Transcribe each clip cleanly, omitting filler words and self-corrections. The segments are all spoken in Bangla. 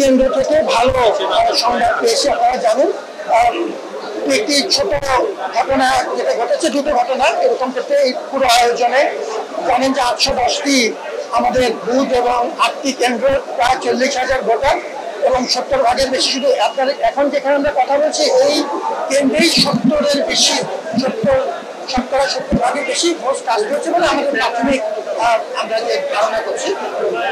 কেন্দ্র থেকে ভালো সংবাদ পেয়েছি। আপনারা জানেন একটি ছোট ঘটনা যেটা ঘটেছে, দুটো ঘটনা এরকম ক্ষেত্রে এই পুরো আয়োজনে জানেন যে 810টি আমাদের বুথ এবং 8টি কেন্দ্র, প্রায় 40,000 ভোটার এবং 70 ভাগের বেশি, শুধু আপনার এখন যেখানে আমরা কথা বলছি এই কেন্দ্রেই 70-এর বেশি, 70 ভাগের বেশি ভোট কাজ করেছে বলে আমাদের প্রাথমিক আমরা যে ধারণা করছি।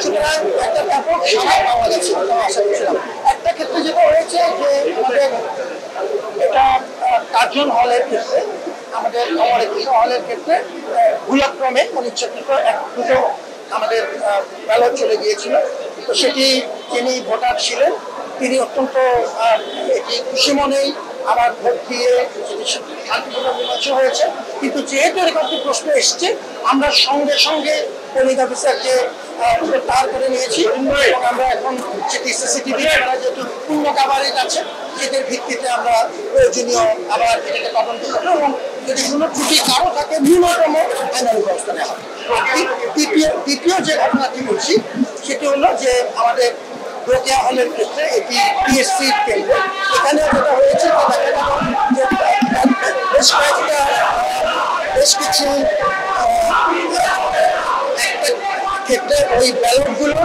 সুতরাং একটা ব্যাপক সাড়া পাওয়া গেছে আশা করছিলাম। একটা ক্ষেত্রে যেটা হয়েছে যে আমাদের এটা কার্জন হলের ক্ষেত্রে, আমাদের হলের ক্ষেত্রে ভুলক্রমে অনিচ্ছাকৃত দুটো আমাদের ব্যালট চলে গিয়েছিল। তো সেটি যিনি ভোটার ছিলেন তিনি অত্যন্ত এটি খুশি মনেই আবার ভোট দিয়ে শান্তিপূর্ণ নির্বাচন হয়েছে। কিন্তু যেহেতু এরকম একটি প্রশ্ন এসছে, আমরা সঙ্গে সঙ্গে পুলিশ অফিসারকে গ্রেপ্তার করে নিয়েছি এবং আমরা এখন সেটি সিসিটিভি ক্যামেরা যেহেতু পূর্ণ কাভারেজ আছে, সেটির ভিত্তিতে আমরা প্রয়োজনীয় আবার এটাকে তদন্ত করবো এবং যদি কোনো ত্রুটি কারো থাকে ন্যূনতম আইনানুগ ব্যবস্থা নেওয়া হবে। দ্বিতীয় যে ঘটনাটি বলছি সেটি হলো যে আমাদের রোকেয়া হলের ক্ষেত্রে এটি পিএসসির কেন্দ্র। এখানে যেটা হয়েছে বেশ কিছু ক্ষেত্রে ওই ব্যালটগুলো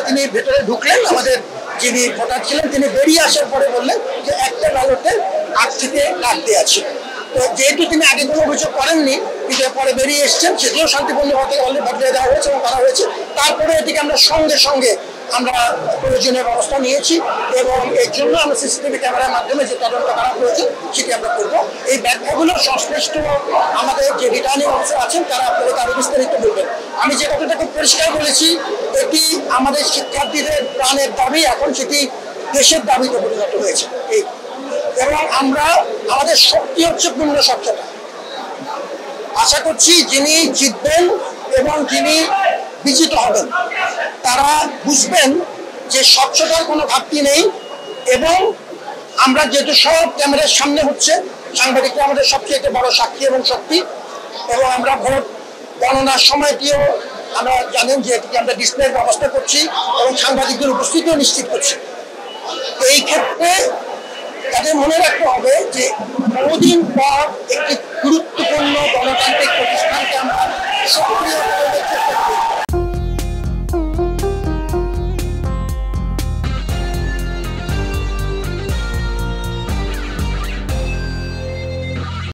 তিনি ভেতরে ঢুকলেন, আমাদের যিনি ভোটার ছিলেন তিনি বেরিয়ে আসার পরে বললেন যে একটা ব্যালটে 8 থেকে কাটতে আছে। তো যেহেতু তিনি আগে কোনো অভিযোগ করেননি, কিন্তু পরে বেরিয়ে এসছেন, সেটিও শান্তিপূর্ণভাবে বদলে দেওয়া হয়েছে এবং করা হয়েছে। তারপরে এটিকে আমরা সঙ্গে সঙ্গে আমরা প্রয়োজনীয় ব্যবস্থা নিয়েছি এবং এর জন্য আমরা সিসিটিভি ক্যামেরার মাধ্যমে যে তদন্ত করা প্রয়োজন সেটি আমরা করবো। এই ব্যাখ্যাগুলো সংশ্লিষ্ট আমাদের যে রিটার্নিং অফিসার আছেন তারা আপনাদের আরো বিস্তারিত বলবেন। আমি যে কথাটা খুব পরিষ্কার বলেছি, এটি আমাদের শিক্ষার্থীদের প্রাণের দাবি, এখন সেটি দেশের দাবিতে পরিণত হয়েছে। এবং আমরা আমাদের শক্তি হচ্ছে পূর্ণ স্বচ্ছতা। আশা করছি যিনি জিতবেন এবং যিনি বিজিত হবেন তারা বুঝবেন যে স্বচ্ছতার কোনো ঘাটতি নেই এবং আমরা যেহেতু সব ক্যামেরার সামনে হচ্ছে, সাংবাদিকরা আমাদের সবচেয়ে বড় সাক্ষী এবং শক্তি, এবং আমরা ভোট গণনার সময়টিও আমরা জানেন যে এটিকে আমরা ডিসপ্লের ব্যবস্থা করছি এবং সাংবাদিকদের উপস্থিতিও নিশ্চিত করছি। এই ক্ষেত্রে তাদের মনে রাখতে হবে যে বহুদিন পর একটি গুরুত্বপূর্ণ গণতান্ত্রিক প্রতিষ্ঠানকে আমরা সক্রিয়